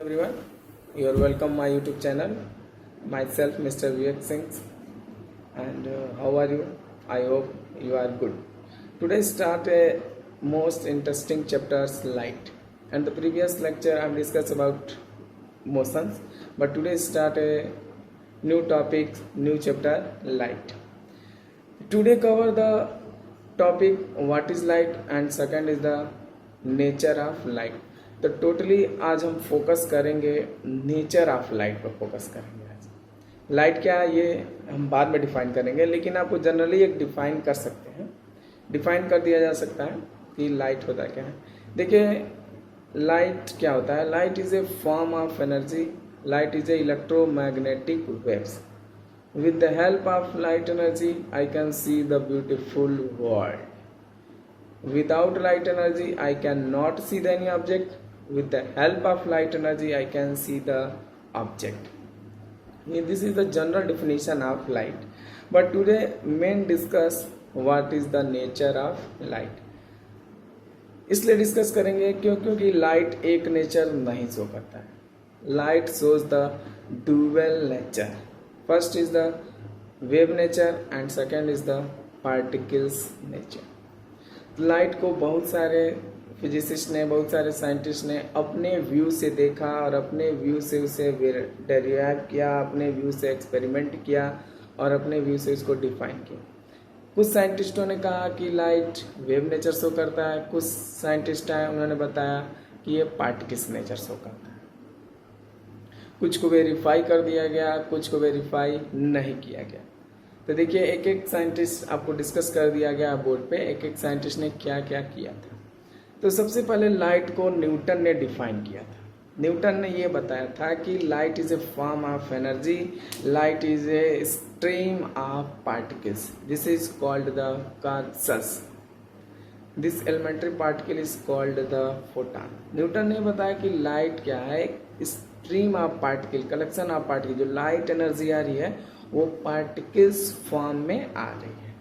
Everyone, you are welcome my YouTube channel. Myself, Mr. Vivek Singh, and how are you? I hope you are good. Today start a most interesting chapters light. And the previous lecture I discussed about motions, but today start a new topic, new chapter light. Today cover the topic what is light and second is the nature of light. तो totally आज हम focus करेंगे nature of light पर focus करेंगे। आज light क्या है ये हम बाद में डिफाइन करेंगे, लेकिन आपको जनरली एक डिफाइन कर सकते हैं, डिफाइन कर दिया जा सकता है कि लाइट होता क्या है। देखिए लाइट क्या होता है। Light is a form of energy. Light is A electromagnetic waves. With the help of light energy I can see the beautiful world. Without light energy I cannot see any object. With the help of light energy I can see the object. This is the general definition of light, but today main discuss what is the nature of light. इसलिए discuss करेंगे क्योंकि light एक nature नहीं show करता है। Light shows the dual nature. First is the wave nature and second is the particles nature. Light को बहुत सारे फिजिसिस्ट ने, बहुत सारे साइंटिस्ट ने अपने व्यू से देखा और अपने व्यू से उसे डेरिवाइव किया, अपने व्यू से एक्सपेरिमेंट किया और अपने व्यू से उसको डिफाइन किया. कुछ साइंटिस्टों ने कहा कि लाइट वेव नेचर शो करता है, कुछ साइंटिस्ट हैं उन्होंने बताया कि ये पार्टिकल्स नेचर शो करता है. कुछ को वेरीफाई कर दिया गया, कुछ को वेरीफाई नहीं किया गया. तो देखिए एक एक साइंटिस्ट आपको डिस्कस कर दिया गया बोर्ड पे, एक एक साइंटिस्ट ने क्या क्या किया था. तो सबसे पहले लाइट को न्यूटन ने डिफाइन किया था. न्यूटन ने ये बताया था कि light is a form of energy. Light is a stream of particles. This is called the corpus. This elementary particle is called the photon. Newton ने बताया कि लाइट क्या है, stream of particle, collection of particle. जो light energy आ रही है वो पार्टिकल्स फॉर्म में आ रही है.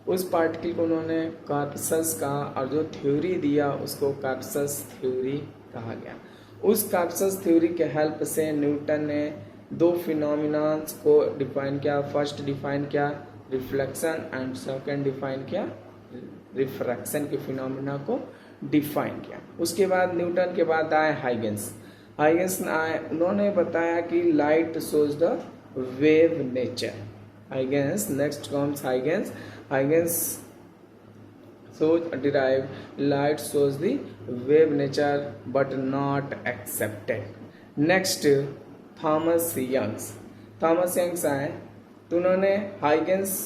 उस पार्टिकल को उन्होंने कॉर्पस कहा और जो थ्योरी दिया उसको कॉर्पस थ्योरी कहा गया. उस कॉर्पस थ्योरी के हेल्प से न्यूटन ने दो फिनोमिनास को डिफाइन किया. फर्स्ट डिफाइन किया रिफ्लेक्शन एंड सेकंड डिफाइन किया रिफ्रैक्शन के फिनोमिना को डिफाइन किया. उसके बाद न्यूटन के बाद आए हाइगेंस. हाइगेंस आए, उन्होंने बताया कि light shows the wave nature. Huygens, next comes Huygens. Huygens derive light shows the wave nature but not accepted. Next Thomas Young's. Thomas Young's आए तो उन्होंने हाइगेंस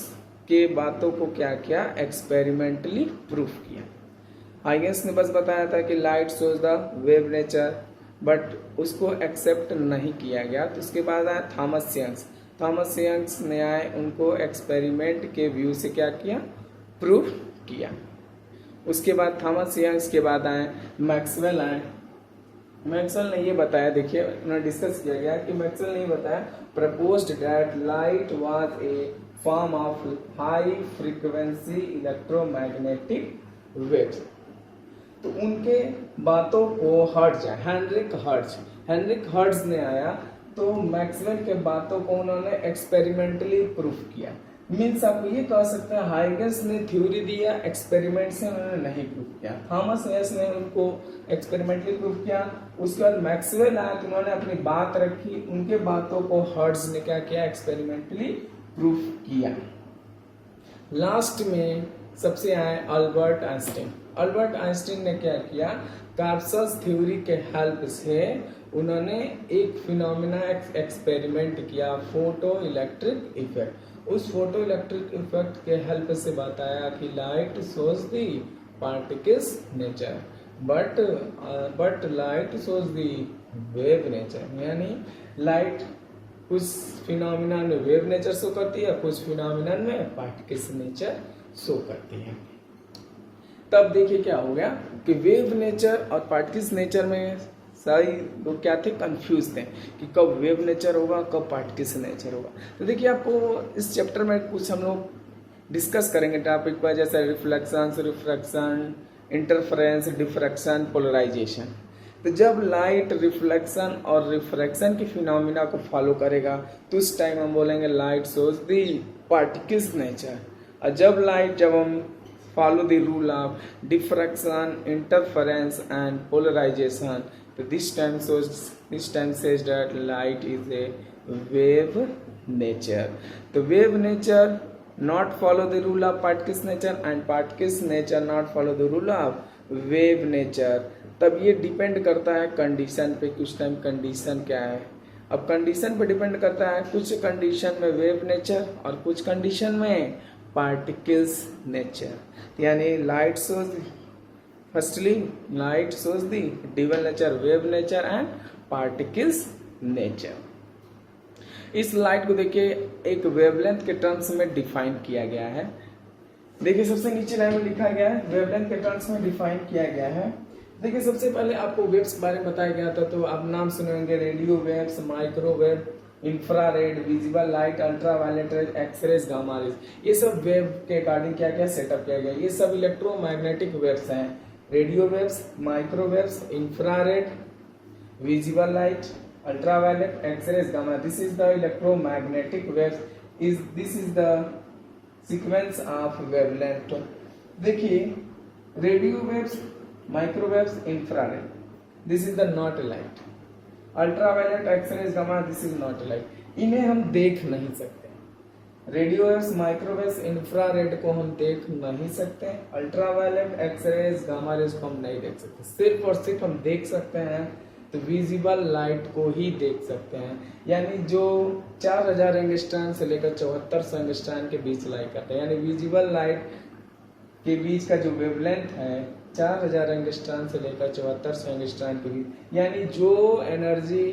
के बातों को क्या किया, एक्सपेरिमेंटली प्रूफ किया. हाइगेंस ने बस बताया था कि light shows the wave nature, but उसको एक्सेप्ट नहीं किया गया. तो उसके बाद आए थॉमस यंग्स. थॉमस यंग्स ने आए, उनको एक्सपेरिमेंट के व्यू से क्या किया, प्रूफ किया. उसके बाद थॉमस यंग्स के बाद आए मैक्सवेल. आए मैक्सवेल ने ये बताया, देखिए उन्होंने डिस्कस किया गया कि मैक्सवेल ने बताया proposed that light was a form of high frequency electromagnetic waves. तो उनके बातों को हर्ट्ज, हेनरिक हर्ट्ज ने आया तो मैक्सवेल के बातों को उन्होंने एक्सपेरिमेंटली प्रूफ किया. मीन्स आप ये कह सकते हैं हाइगेंस ने थ्योरी दिया, एक्सपेरिमेंट से उन्होंने नहीं प्रूफ किया. थॉमस यंग्स ने उनको एक्सपेरिमेंटली प्रूफ किया. उसके बाद मैक्सवेल आया तो उन्होंने अपनी बात रखी, उनके बातों को हर्ट्ज ने क्या किया, एक्सपेरिमेंटली प्रूफ किया. लास्ट में सबसे आए अल्बर्ट आइंस्टीन. अल्बर्ट आइंस्टीन ने क्या किया, कॉर्पस थ्योरी के हेल्प से उन्होंने एक फिनोमिना एक्सपेरिमेंट किया, फोटो इलेक्ट्रिक इफेक्ट. उस फोटो इलेक्ट्रिक इफेक्ट के हेल्प से बताया कि light shows the particles nature but light shows the wave nature. यानी लाइट कुछ फिनोमिना में वेव नेचर शो करती है, कुछ फिनोमिना में पार्टिकल्स नेचर शो करती है. तब देखिए क्या हो गया कि वेव नेचर और पार्टिकल्स नेचर में सारी लोग क्या थे, कंफ्यूज थे कि कब वेव नेचर होगा, कब पार्टिकल्स नेचर होगा. तो देखिए आपको इस चैप्टर में कुछ हम लोग डिस्कस करेंगे टॉपिक पर, जैसे reflection, refraction, interference, diffraction, polarisation. तो जब लाइट रिफ्लेक्शन और रिफ्रैक्शन की फिनोमिना को फॉलो करेगा तो उस टाइम हम बोलेंगे light shows the particles nature. और जब हम follow the rule of diffraction, interference and polarization, so this time says that light is a wave nature. तो wave nature not follow the rule of particles nature and particles nature not follow the rule of wave nature. तब ये depend करता है condition पे, कुछ time condition क्या है। अब कंडीशन पे डिपेंड करता है, कुछ कंडीशन में वेव नेचर और कुछ कंडीशन में पार्टिकल्स नेचर। यानी light shows firstly light shows the dual nature, wave nature and particles nature. इस लाइट को देखिए एक वेवलेंथ के टर्म्स में डिफाइन किया गया है। देखिए सबसे नीचे लाइन में लिखा गया है, वेवलेंथ के टर्म्स में डिफाइन किया गया है। देखिए सबसे पहले आपको वेव्स के बारे में बताया गया था, तो आप नाम सुनेंगे radio waves, microwave, infrared, visible light, ultraviolet rays, X rays, gamma rays. ये सब वेव के अकॉर्डिंग क्या क्या सेटअप किया गया। ये सब इलेक्ट्रोमैग्नेटिक वेव्स हैं। Radio waves, microwaves, infrared, visible light, ultraviolet, X-rays, gamma. This is the electromagnetic waves. This is the sequence of wavelength. देखिए radio waves, microwaves, infrared, this is the not light. Ultraviolet, X-rays, gamma, this is not light. इन्हें हम देख नहीं सकते। Radio waves, microwaves, infrared को हम देख नहीं सकते। अल्ट्रावायलेट, एक्सरेज, गामा रेज को हम नहीं देख सकते। सिर्फ और सिर्फ हम देख सकते हैं तो विजिबल लाइट को ही देख सकते हैं। यानी जो 4000 एंगस्ट्रॉन से लेकर 7400 एंगस्ट्रॉन के बीच लाई करते हैं। यानी विजिबल लाइट के बीच का जो वेवलेंथ है 4000 एंगस्ट्रॉन से लेकर 7400 एंगस्ट्रॉन के बीच, यानी जो एनर्जी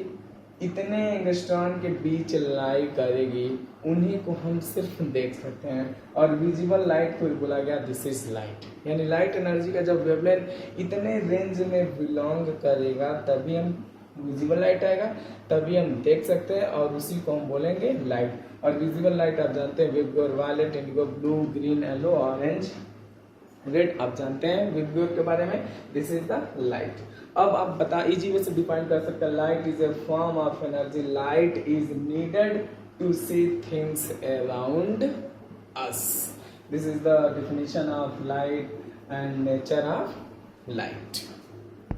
इतने एंगस्ट्रॉन के बीच लाई करेगी उन्हीं को हम सिर्फ देख सकते हैं। और विजिबल लाइट को बोला गया दिस इज लाइट। यानी लाइट एनर्जी का जब वेवलेंथ इतने रेंज में बिलोंग करेगा तभी हम विजिबल लाइट आएगा, तभी हम देख सकते हैं और उसी को हम बोलेंगे लाइट। और विजिबल लाइट आप जानते हैं VIBGYOR, violet, indigo, blue, green, yellow, orange, red आप जानते हैं विबग्योर के बारे में। This is the light. अब आप बता इजी वे से डिफाइन कर सकते हैं, light is a form of energy. Light is needed to see things around us. This is the definition of light and nature of light.